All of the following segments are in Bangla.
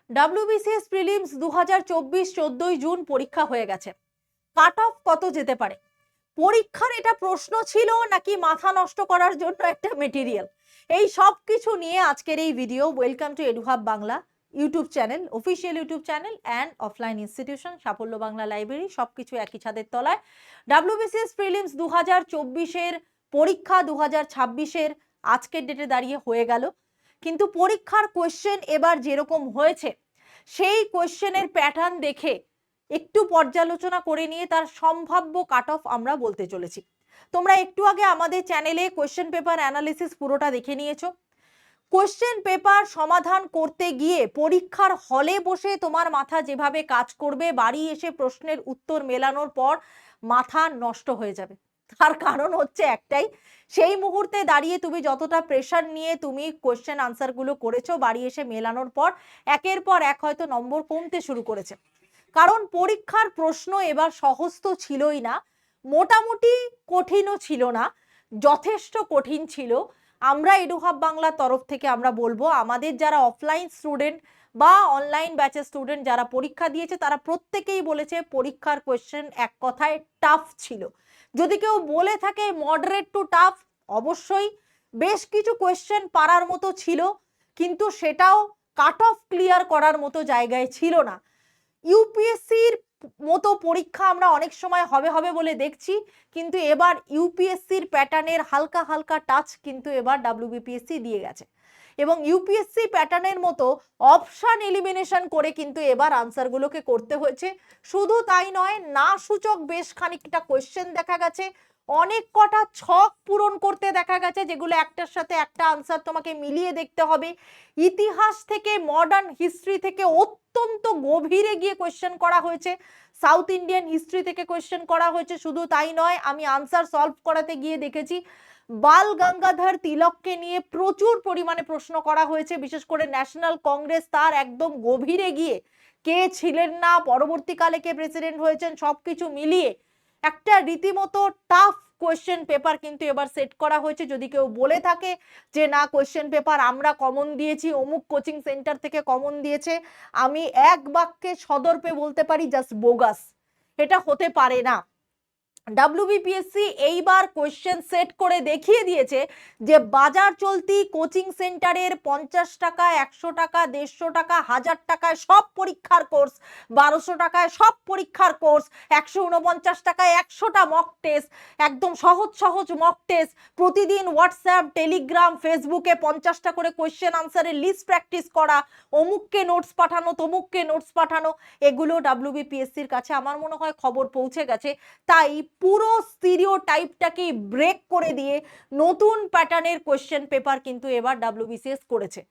ডাব্লিউবিসিএস প্রিলিমস 2024 14ই জুন পরীক্ষা হয়ে গেছে। কাট অফ কত যেতে পারে? পরীক্ষার এটা প্রশ্ন ছিল নাকি মাথা নষ্ট করার জন্য একটা মেটেরিয়াল? এই সব কিছু নিয়ে আজকের এই video. Welcome to এডুহাব Bangla YouTube channel, official YouTube channel and offline institution সাফল্য বাংলা লাইব্রেরি, সবকিছু একই ছাদের তলায়। ডাব্লিউবিসিএস প্রিলিমস 2024-এর পরীক্ষা 2026-এর আজকের ডেটে দাঁড়িয়ে হয়ে গেল, কিন্তু পরীক্ষার কোয়েশ্চেন এবার যেরকম হয়েছে সেই কোয়েশ্চেনের প্যাটার্ন দেখে একটু পর্যালোচনা করে নিয়ে তার সম্ভাব্য কাট অফ আমরা বলতে চলেছি। তোমরা একটু আগে আমাদের চ্যানেলে কোয়েশ্চেন পেপার অ্যানালিসিস পুরোটা দেখে নিয়েছো। কোয়েশ্চেন পেপার সমাধান করতে গিয়ে পরীক্ষার হলে বসে তোমার মাথা যেভাবে কাজ করবে, বাড়ি এসে প্রশ্নের উত্তর মেলানোর পর মাথা নষ্ট হয়ে যাবে। তার কারণ হচ্ছে একটাই, সেই মুহূর্তে দাঁড়িয়ে তুমি যতটা প্রেশার নিয়ে তুমি কোয়েশ্চেন আনসারগুলো করেছো, বাড়ি এসে মেলানোর পর একের পর এক হয়তো নম্বর কমতে শুরু করেছে। কারণ পরীক্ষার প্রশ্ন এবার সহজ তো ছিলই না, মোটামুটি কঠিনও ছিল না, যথেষ্ট কঠিন ছিল। আমরা এডুহাব বাংলার তরফ থেকে আমরা বলবো, আমাদের যারা অফলাইন স্টুডেন্ট বা অনলাইন ব্যাচের স্টুডেন্ট যারা পরীক্ষা দিয়েছে তারা প্রত্যেকেই বলেছে পরীক্ষার কোয়েশ্চেন এক কথায় টাফ ছিল। যদি কেউ বলে থাকে মডারেট টু টাফ, অবশ্যই বেশ কিছু কোয়েশ্চেন পারার মতো ছিল, কিন্তু সেটাও কাট অফ ক্লিয়ার করার মতো জায়গায় ছিল না। ইউপিএসসির মতো পরীক্ষা আমরা অনেক সময় হবে হবে বলে দেখছি, কিন্তু এবার ইউপিএসসির প্যাটার্নের হালকা হালকা টাচ কিন্তু এবার ডাব্লিউবিপিএসসি দিয়ে গেছে, এবং ইউপিএসসি প্যাটার্নের মতো অপশন এলিমিনেশন করে কিন্তু এবার আনসারগুলোকে করতে হয়েছে। শুধু তাই নয়, না সূচক বেশ খানিকটা কোয়েশ্চেন দেখা গেছে, অনেক কটা ছক পূরণ করতে দেখা গেছে যেগুলো একটার সাথে একটা আনসার তোমাকে মিলিয়ে দেখতে হবে। ইতিহাস থেকে, মডার্ন হিস্ট্রি থেকে অত্যন্ত গভীরে গিয়ে কোয়েশ্চেন করা হয়েছে, সাউথ ইন্ডিয়ান হিস্ট্রি থেকে কোয়েশ্চেন করা হয়েছে। শুধু তাই নয়, আমি আনসার সলভ করাতে গিয়ে দেখেছি বাল গঙ্গাধর তিলককে নিয়ে প্রচুর পরিমাণে প্রশ্ন করা হয়েছে, বিশেষ করে ন্যাশনাল কংগ্রেস, তার একদম গভীরে গিয়ে কে ছিলেন না, পরবর্তীকালে কে প্রেসিডেন্ট হয়েছেন, সবকিছু মিলিয়ে একটা রীতিমতো টাফ কোয়েশ্চেন পেপার কিন্তু এবার সেট করা হয়েছে। যদি কেউ বলে থাকে যে না কোয়েশ্চেন পেপার আমরা কমন দিয়েছি, অমুক কোচিং সেন্টার থেকে কমন দিয়েছে, আমি এক বাক্যে সদর্পে বলতে পারি জাস্ট বোগাস। এটা হতে পারে না। ডাব্লিউবিপিএসসি এইবার কোয়েশ্চেন সেট করে দেখিয়ে দিয়েছে যে বাজার চলতি কোচিং সেন্টারের 50 টাকা, 100 টাকা, 150 টাকা, 1000 টাকায় সব পরীক্ষার কোর্স, 1200 টাকায় সব পরীক্ষার কোর্স, 149 টাকায় 100টা মক টেস্ট, একদম সহজ সহজ মক টেস্ট, প্রতিদিন হোয়াটসঅ্যাপ, টেলিগ্রাম, ফেসবুকে 50টা করে কোয়েশ্চেন আনসারের লিস্ট প্র্যাকটিস করা, অমুককে নোটস পাঠানো, তমুককে নোটস পাঠানো, এগুলো ডাব্লিউবিপিএসসির কাছে আমার মনে হয় খবর পৌঁছে গেছে। তাই পুরো স্টিরিওটাইপটাকে ব্রেক করে দিয়ে নতুন প্যাটার্নের কোয়েশ্চেন পেপার কিন্তু এবার ডাব্লিউবিসিএস করেছে।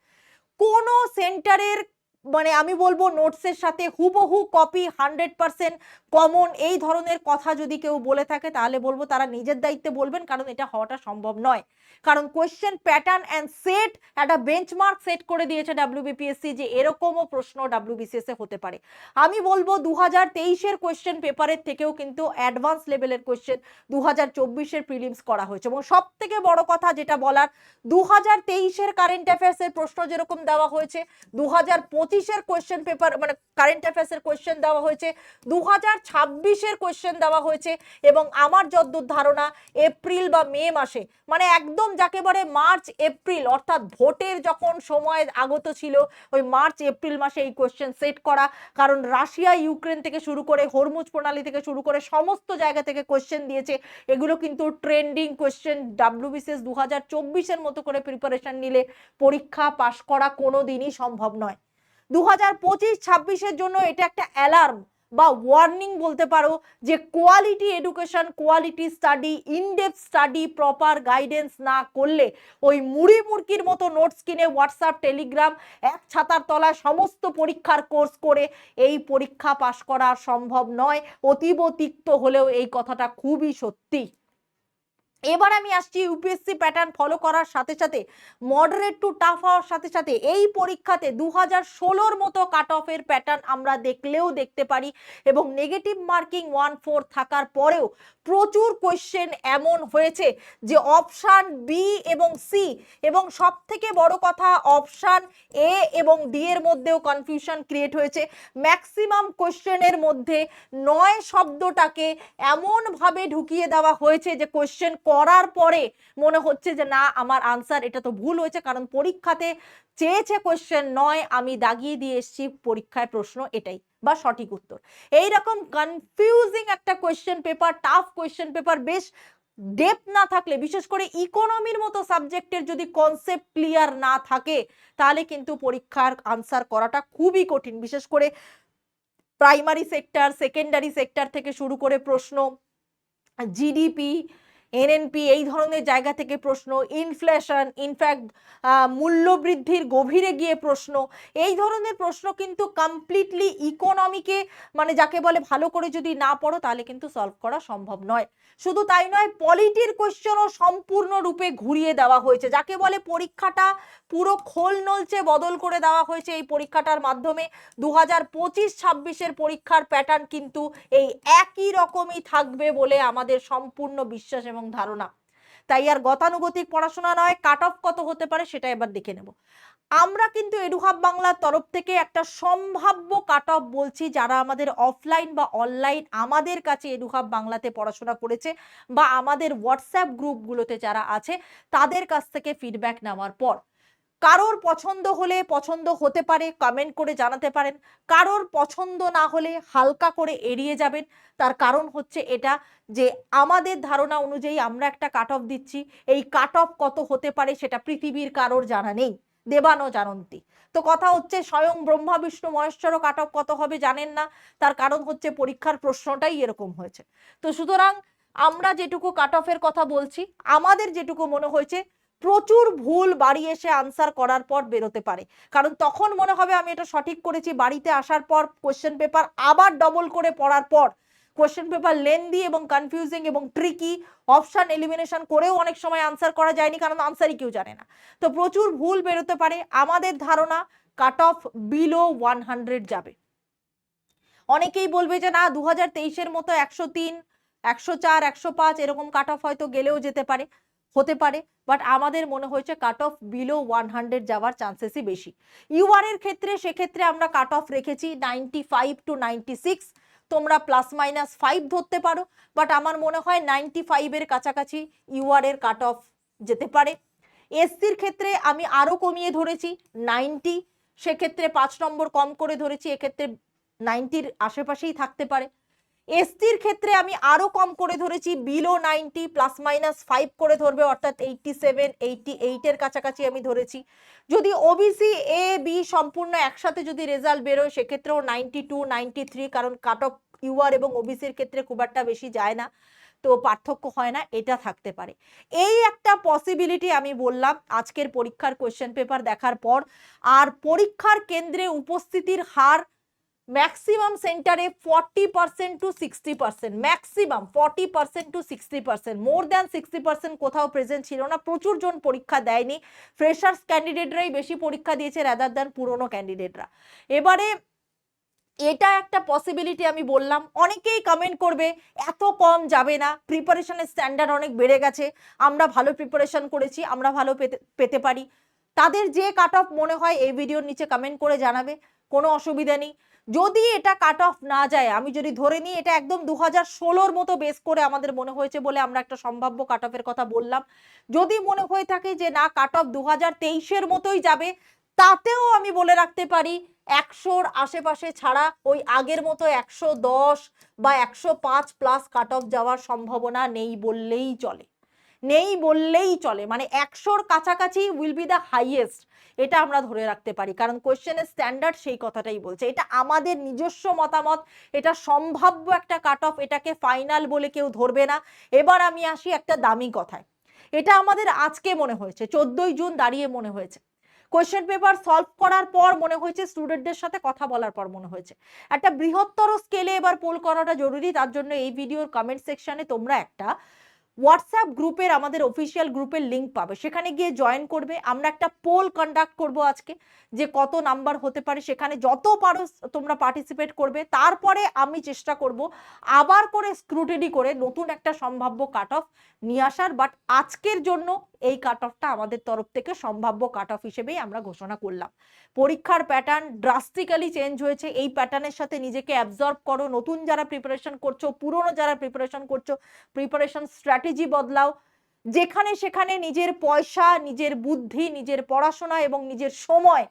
কোন সেন্টারের মানে আমি বলবো নোটসের সাথে হুবহু কপি 100% কমন, এই ধরনের কথা যদি কেউ বলে থাকে তাহলে বলবো তারা নিজের দায়িত্বে বলবেন, কারণ এটা হওয়াটা সম্ভব নয়। কারণ কোয়েশ্চেন প্যাটার্ন অ্যান্ড সেট একটা বেঞ্চমার্ক সেট করে দিয়েছে ডাব্লিউবিপিএসসি যে এরকমও প্রশ্ন ডাব্লিউবিসিএস এ হতে পারে। আমি বলবো 2023-এর কোয়েশ্চেন পেপারের থেকেও কিন্তু অ্যাডভান্স লেভেলের কোয়েশ্চেন 2024-এর প্রিলিমস করা হয়েছে। এবং সব থেকে বড় কথা যেটা বলার, 2023-এর কারেন্ট অ্যাফেয়ার্সের প্রশ্ন যেরকম দেওয়া হয়েছে, 2025-এর কোয়েশ্চেন পেপার মানে কারেন্ট অ্যাফেয়ার্সের কোয়েশ্চেন দেওয়া হয়েছে, 2026-এর কোয়েশ্চেন দেওয়া হয়েছে, এবং আমার যতদূর ধারণা এপ্রিল বা মে মাসে, মানে একদম যাকে বলে মার্চ এপ্রিল, অর্থাৎ ভোটের যখন সময় আগত ছিল ওই মার্চ এপ্রিল মাসে এই কোয়েশ্চেন সেট করা। কারণ রাশিয়া ইউক্রেন থেকে শুরু করে হরমুজ প্রণালী থেকে শুরু করে সমস্ত জায়গা থেকে কোয়েশ্চেন দিয়েছে, এগুলো কিন্তু ট্রেন্ডিং কোয়েশ্চেন। ডাব্লিউবিসিএস 2024-এর মতো করে প্রিপারেশন নিলে পরীক্ষা পাশ করা কোনোদিনই সম্ভব নয়। 2025-26-এর জন্য এটা একটা অ্যালার্ম বা ওয়ার্নিং বলতে পারো, যে quality education, quality study, in-depth study, proper guidance না করলে ওই মুড়ি মুড়কির মতো নোটস কিনে হোয়াটসঅ্যাপ, টেলিগ্রাম, এক ছাতার তলায় সমস্ত পরীক্ষার কোর্স করে এই পরীক্ষা পাশ করা সম্ভব নয়। অতীব তিক্ত হলেও এই কথাটা খুবই সত্যি। এবার আমি আসছি ইউপিএসসি প্যাটার্ন ফলো করার সাথে সাথে মডারেট টু টাফ হওয়ার সাথে সাথে এই পরীক্ষাতে 2016-র মতো কাট অফের প্যাটার্ন আমরা দেখলেও দেখতে পারি, এবং নেগেটিভ মার্কিং 1/4 থাকার পরেও প্রচুর কোয়েশ্চেন এমন হয়েছে যে অপশান বি এবং সি, এবং সব থেকে বড় কথা অপশান এ এবং ডি এর মধ্যেও কনফিউশন ক্রিয়েট হয়েছে। ম্যাক্সিমাম কোয়েশ্চেনের মধ্যে 9 শব্দটাকে এমনভাবে ঢুকিয়ে দেওয়া হয়েছে যে কোয়েশ্চেন করার পরে মনে হচ্ছে যে না, আমার আনসার এটা তো ভুল হয়েছে, কারণ পরীক্ষাতে চেয়েছে কোয়েশ্চেন 9, আমি দাগিয়ে দিয়ে এসেছি পরীক্ষায় প্রশ্ন এটাই বা সঠিক উত্তর। এইরকম কনফিউজিং একটা question paper, tough question paper, বেশ ডেপথ না থাকলে, বিশেষ করে ইকোনমির মতো সাবজেক্টের যদি কনসেপ্ট ক্লিয়ার না থাকে তাহলে কিন্তু পরীক্ষার আনসার করাটা খুবই কঠিন। বিশেষ করে প্রাইমারি সেক্টর, সেকেন্ডারি সেক্টর থেকে শুরু করে প্রশ্ন, জিডিপি, এনএনপি এই ধরনের জায়গা থেকে প্রশ্ন, ইনফ্লেশন, ইনফ্যাক্ট মূল্যবৃদ্ধির গভীরে গিয়ে প্রশ্ন, এই ধরনের প্রশ্ন কিন্তু কমপ্লিটলি ইকোনমিকে, মানে যাকে বলে ভালো করে যদি না পড়ো তাহলে কিন্তু সলভ করা সম্ভব নয়। শুধু তাই নয়, পলিটির কোয়েশ্চেনও সম্পূর্ণরূপে ঘুরিয়ে দেওয়া হয়েছে, যাকে বলে পরীক্ষাটা পুরো খোল নলচে বদল করে দেওয়া হয়েছে এই পরীক্ষাটার মাধ্যমে। 2025-26-এর পরীক্ষার প্যাটার্ন কিন্তু এই একই রকমই থাকবে বলে আমাদের সম্পূর্ণ বিশ্বাস এবং ধারণা। তাই আর গতানুগতিক পড়াশোনা নয়, কাট অফ কত হতে পারে সেটা এবার দেখে নেব। আমরা কিন্তু এডুহাব বাংলার তরফ থেকে একটা সম্ভাব্য কাট অফ বলছি, যারা আমাদের অফলাইন বা অনলাইন আমাদের কাছে এডুহাব বাংলাতে পড়াশোনা করেছে বা আমাদের হোয়াটসঅ্যাপ গ্রুপগুলোতে যারা আছে তাদের কাছ থেকে ফিডব্যাক নেওয়ার পর, কারোর পছন্দ হলে পছন্দ হতে পারে, কমেন্ট করে জানাতে পারেন। কারোর পছন্দ না হলে হালকা করে এড়িয়ে যাবেন। তার কারণ হচ্ছে এটা যে আমাদের ধারণা অনুযায়ী আমরা একটা কাট অফ দিচ্ছি, এই কাট অফ কত হতে পারে সেটা পৃথিবীর কারোর জানা নেই, দেবানো জানন্তি। তো কথা হচ্ছে স্বয়ং ব্রহ্মা বিষ্ণু মহেশ্বরও কাট অফ কত হবে জানেন না, তার কারণ হচ্ছে পরীক্ষার প্রশ্নটাই এরকম হয়েছে। তো সুতরাং আমরা যেটুকু কাট অফের কথা বলছি, আমাদের যেটুকু মনে হয়েছে প্রচুর ভুল বাড়ি এসে আনসার করার পর বেরোতে পারে, কারণ তখন মনে হবে আমি এটা সঠিক করেছি। বাড়িতে আসার পর কোয়েশ্চেন পেপার আবার ডবল করে পড়ার পর কোয়েশ্চেন পেপার লেন্দি এবং কনফিউজিং এবং ট্রিকি, অপশন এলিমিনেশন করেও অনেক সময় আনসার করা যায়নি, কারণ আনসারই কেউ জানে না। তো প্রচুর ভুল বেরোতে পারে। আমাদের ধারণা কাট অফ বিলো 100 যাবে। অনেকেই বলবে যে না 2023-এর মতো 103, 104, 105 এরকম কাট অফ হয়তো গেলেও যেতে পারে, হতে পারে, বাট আমাদের মনে হয়েছে কাট অফ বিলো 100 যাওয়ার চান্সেসই বেশি। ইউআর এর ক্ষেত্রে সেক্ষেত্রে আমরা কাট অফ রেখেছি 95 to 96, তোমরা +-5 ধরতে পারো, বাট আমার মনে হয় 95-এর কাছাকাছি ইউআর এর কাট অফ যেতে পারে। এসসির ক্ষেত্রে আমি আরো কমিয়ে ধরেছি 90, সেক্ষেত্রে 5 নম্বর কম করে ধরেছি, এক্ষেত্রে 90-র আশেপাশেই থাকতে পারে। এসটির ক্ষেত্রে আমি আরো কম করে ধরেছি বিলো 90, +-5 করে ধরবে, অর্থাৎ 87, 88-এর কাছাকাছি আমি ধরেছি। যদি ওবিসি এ বি সম্পূর্ণ একসাথে যদি রেজাল্ট বেরোয় সেক্ষেত্রেও 92, 93, কারণ কাট অফ ইউআর এবং ওবিসির ক্ষেত্রে খুব একটা বেশি যায় না, তো পার্থক্য হয় না, এটা থাকতে পারে। এই একটা পসিবিলিটি আমি বললাম আজকের পরীক্ষার কোয়েশ্চেন পেপার দেখার পর। আর পরীক্ষার কেন্দ্রে উপস্থিতির হার ম্যাক্সিমাম সেন্টারে 40% to 60%, maximum 40% to 60%, more than 60% কোথাও প্রেজেন্ট ছিল না। প্রচুর জন পরীক্ষা দেয়নি, ফ্রেশার্স ক্যান্ডিডেটরাই বেশি পরীক্ষা দিয়েছে রাদার দ্যান পুরনো ক্যান্ডিডেটরা। এবারে এটা একটা পসিবিলিটি আমি বললাম। অনেকেই কমেন্ট করবে এত কম যাবে না, প্রিপারেশনের স্ট্যান্ডার্ড অনেক বেড়ে গেছে, আমরা ভালো প্রিপারেশন করেছি, আমরা ভালো পেতে পারি। তাদের যে কাট অফ মনে হয় এই ভিডিওর নিচে কমেন্ট করে জানাবে, কোনো অসুবিধা নেই। যদি এটা কাট অফ না যায়, আমি যদি ধরে নিই এটা একদম 2016-র মতো বেস করে আমাদের মনে হয়েছে বলে আমরা একটা সম্ভাব্য কাট অফের কথা বললাম। যদি মনে হয়ে থাকে যে না কাট অফ 2023-এর মতোই যাবে, তাতেও আমি বলে রাখতে পারি 100-র আশেপাশে ছাড়া ওই আগের মতো 110 বা 105 প্লাস কাট অফ যাওয়ার সম্ভাবনা নেই বললেই চলে, নেই বললেই চলে। মানে 100-র কাছাকাছি উইল বি দ্য হাইয়েস্ট, এটা আমরা ধরে রাখতে পারি, কারণ কোয়েশ্চেনের স্ট্যান্ডার্ড সেই কথাটাই বলছে। এটা আমাদের নিজস্ব মতামত, এটা সম্ভাব্য একটা কাট অফ, এটাকে ফাইনাল বলে কেউ ধরবে না। এবার আমি আসি একটা দামি কথায়। এটা আমাদের আজকে মনে হয়েছে, 14ই জুন দাঁড়িয়ে মনে হয়েছে, কোয়েশ্চেন পেপার সলভ করার পর মনে হয়েছে, স্টুডেন্টদের সাথে কথা বলার পর মনে হয়েছে। একটা বৃহত্তর স্কেলে এবার পোল করাটা জরুরি, তার জন্য এই ভিডিওর কমেন্ট সেকশনে তোমরা একটা হোয়াটসঅ্যাপ গ্রুপের, আমাদের অফিসিয়াল গ্রুপের লিঙ্ক পাবে, সেখানে গিয়ে জয়েন করবে। আমরা একটা পোল কন্ডাক্ট করব আজকে, যে কত নাম্বার হতে পারে, সেখানে যত পারো তোমরা পার্টিসিপেট করবে। তারপরে আমি চেষ্টা করব আবার করে স্ক্রুটিনি করে নতুন একটা সম্ভাব্য কাট অফ নিয়ে আসার। বাট আজকের জন্য এই কাট অফটা আমাদের তরফ থেকে সম্ভাব্য কাট অফ হিসেবেই আমরা ঘোষণা করলাম। পরীক্ষার প্যাটার্ন ড্রাস্টিক্যালি চেঞ্জ হয়েছে, এই প্যাটার্নের সাথে নিজেকে অ্যাবজর্ব করো। নতুন যারা প্রিপারেশন করছো, পুরনো যারা প্রিপারেশন করছো, প্রিপারেশন স্ট্র্যাটেজি বদলাও। যেখানে সেখানে নিজের পয়সা, নিজের বুদ্ধি, নিজের পড়াশোনা এবং নিজের সময়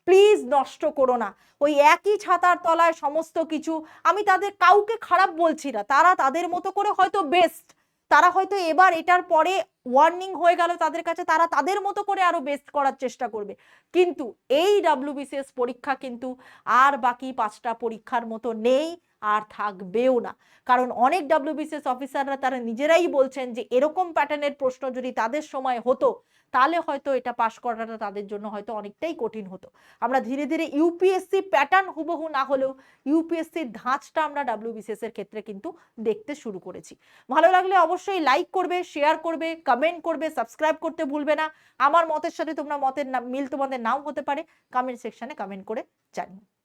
প্লিজ নষ্ট করো না। ওই একই ছাতার তলায় সমস্ত কিছু, আমি তাদের কাউকে খারাপ বলছি না, তারা তাদের মতো করে হয়তো বেস্ট, তারা হয়তো এবার এটার পরে ওয়ার্নিং হয়ে গেল তাদের কাছে, তারা তাদের মতো করে আরো বেস্ট করার চেষ্টা করবে। কিন্তু এই WBCS পরীক্ষা কিন্তু আর বাকি 5টা পরীক্ষার মতো নেই, আর থাকবেও না। কারণ অনেক WBCS অফিসাররা তারা নিজেরাই বলছেন যে এরকম প্যাটার্নের প্রশ্ন যদি তাদের সময় হতো, তাহলে হয়তো এটা পাশ করাটা তাদের জন্য হয়তো অনেকটাই কঠিন হতো। আমরা ধীরে ধীরে ইউপিএসসি প্যাটার্ন হুবহু না হলেও ইউপিএসসির ধাঁচটা আমরা WBCS এর ক্ষেত্রে কিন্তু দেখতে শুরু করেছি। ভালো লাগলে অবশ্যই লাইক করবে, শেয়ার করবে, কমেন্ট করবে, সাবস্ক্রাইব করতে ভুলবে না। আমার মতের সাথে তোমরা মতের মিল তোমাদের নাও হতে পারে, কমেন্ট সেকশনে কমেন্ট করে জানিও।